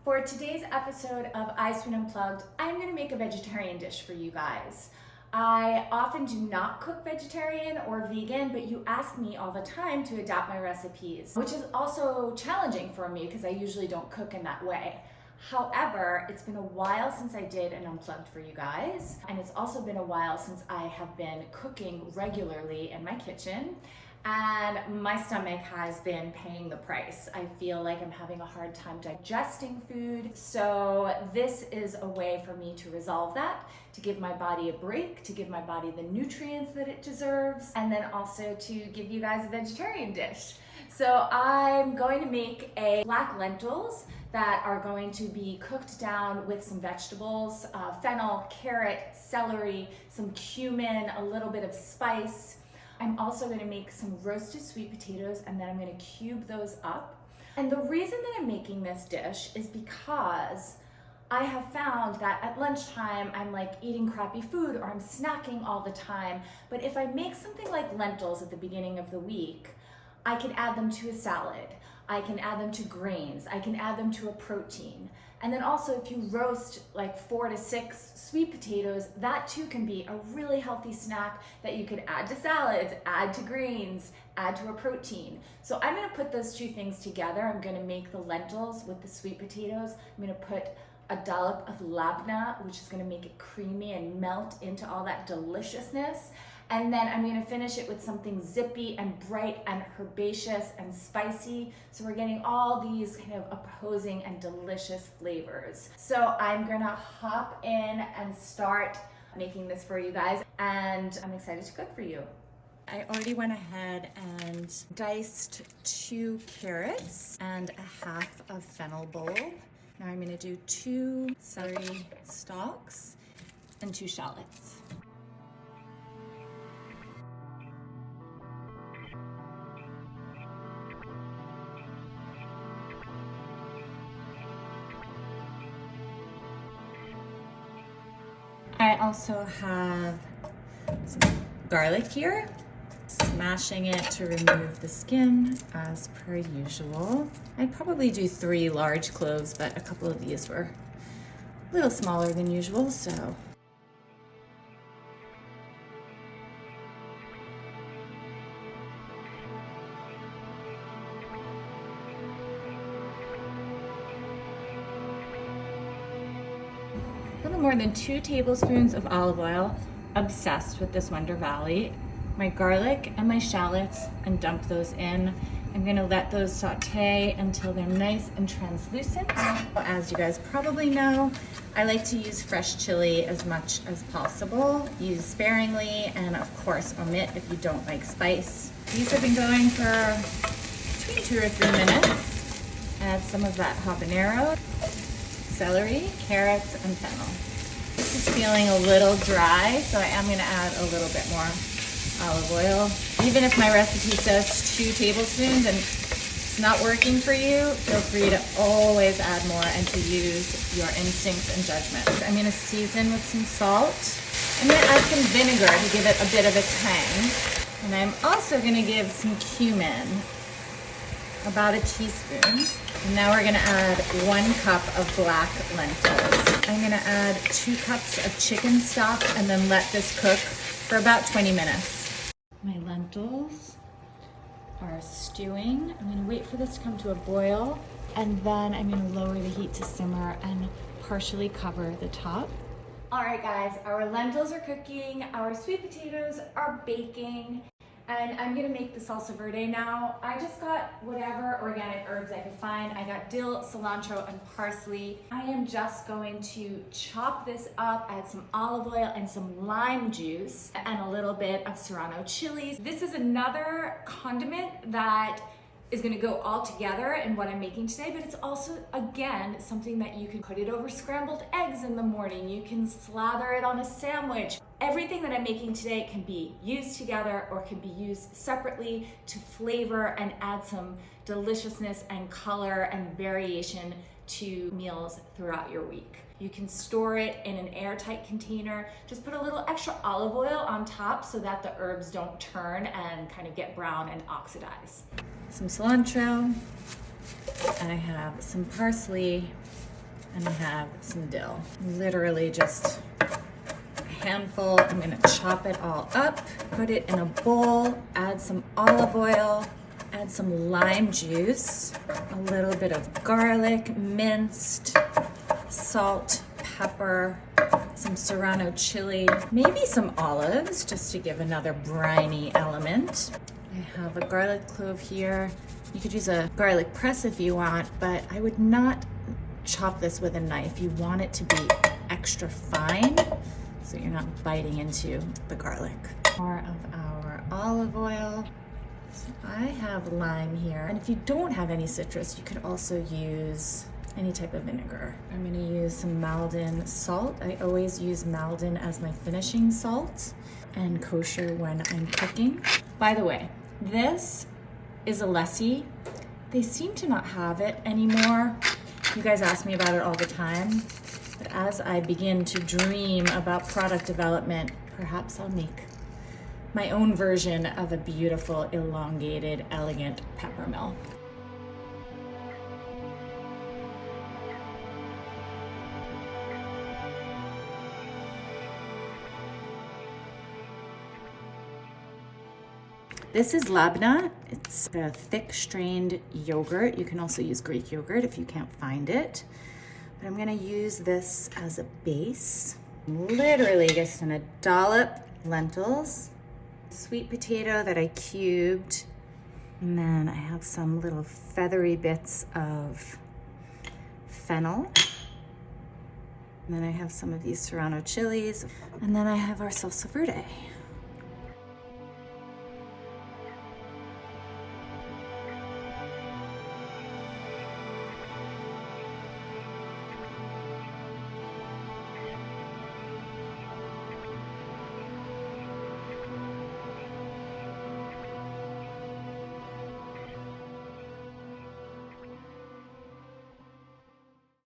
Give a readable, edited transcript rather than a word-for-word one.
For today's episode of Eyeswoon Unplugged, I'm going to make a vegetarian dish for you guys. I often do not cook vegetarian or vegan, but you ask me all the time to adapt my recipes, which is also challenging for me because I usually don't cook in that way. However, it's been a while since I did an Unplugged for you guys, and it's also been a while since I have been cooking regularly in my kitchen. And my stomach has been paying the price. I feel like I'm having a hard time digesting food. So this is a way for me to resolve that, to give my body a break, to give my body the nutrients that it deserves, and then also to give you guys a vegetarian dish. So I'm going to make a black lentils that are going to be cooked down with some vegetables, fennel, carrot, celery, some cumin, a little bit of spice. I'm also going to make some roasted sweet potatoes, and then I'm going to cube those up. And the reason that I'm making this dish is because I have found that at lunchtime I'm like eating crappy food or I'm snacking all the time. But if I make something like lentils at the beginning of the week, I can add them to a salad. I can add them to grains. I can add them to a protein. And then also if you roast like 4 to 6 sweet potatoes, that too can be a really healthy snack that you could add to salads, add to grains, add to a protein. So I'm gonna put those two things together. I'm gonna make the lentils with the sweet potatoes. I'm gonna put a dollop of labna, which is gonna make it creamy and melt into all that deliciousness. And then I'm gonna finish it with something zippy and bright and herbaceous and spicy. So we're getting all these kind of opposing and delicious flavors. So I'm gonna hop in and start making this for you guys. And I'm excited to cook for you. I already went ahead and diced 2 carrots and a half of fennel bulb. Now I'm gonna do 2 celery stalks and 2 shallots. I also have some garlic here, smashing it to remove the skin as per usual. I'd probably do 3 large cloves, but a couple of these were a little smaller than usual, so. A little more than 2 tablespoons of olive oil. Obsessed with this Wonder Valley. My garlic and my shallots, and dump those in. I'm gonna let those saute until they're nice and translucent. As you guys probably know, I like to use fresh chili as much as possible. Use sparingly, and of course omit if you don't like spice. These have been going for between 2 or 3 minutes. Add some of that habanero, celery, carrots, and fennel. This is feeling a little dry, so I am gonna add a little bit more olive oil. Even if my recipe says 2 tablespoons and it's not working for you, feel free to always add more and to use your instincts and judgment. I'm gonna season with some salt. I'm gonna add some vinegar to give it a bit of a tang. And I'm also gonna give some cumin, about a teaspoon. And now we're gonna add 1 cup of black lentils. I'm gonna add 2 cups of chicken stock and then let this cook for about 20 minutes. My lentils are stewing. I'm gonna wait for this to come to a boil, and then I'm gonna lower the heat to simmer and partially cover the top. All right guys, our lentils are cooking, our sweet potatoes are baking, and I'm gonna make the salsa verde now. I just got whatever organic herbs I could find. I got dill, cilantro, and parsley. I am just going to chop this up, add some olive oil and some lime juice, and a little bit of serrano chilies. This is another condiment that is gonna go all together in what I'm making today, but it's also, again, something that you can put it over scrambled eggs in the morning. You can slather it on a sandwich. Everything that I'm making today can be used together or can be used separately to flavor and add some deliciousness and color and variation to meals throughout your week. You can store it in an airtight container. Just put a little extra olive oil on top so that the herbs don't turn and kind of get brown and oxidize. Some cilantro, and I have some parsley, and I have some dill. Literally just a handful. I'm gonna chop it all up, put it in a bowl, add some olive oil, add some lime juice, a little bit of garlic minced, salt, pepper, some serrano chili, maybe some olives just to give another briny element. I have a garlic clove here. You could use a garlic press if you want, but I would not chop this with a knife. You want it to be extra fine so you're not biting into the garlic. More of our olive oil. So I have lime here, and if you don't have any citrus, you could also use any type of vinegar. I'm gonna use some Maldon salt. I always use Maldon as my finishing salt, and kosher when I'm cooking. By the way, this is a Lessie. They seem to not have it anymore. You guys ask me about it all the time, but as I begin to dream about product development, perhaps I'll make my own version of a beautiful, elongated, elegant pepper mill. This is labna. It's a thick strained yogurt. You can also use Greek yogurt if you can't find it. But I'm gonna use this as a base. Literally just gonna dollop lentils, sweet potato that I cubed, and then I have some little feathery bits of fennel. And then I have some of these serrano chilies, and then I have our salsa verde.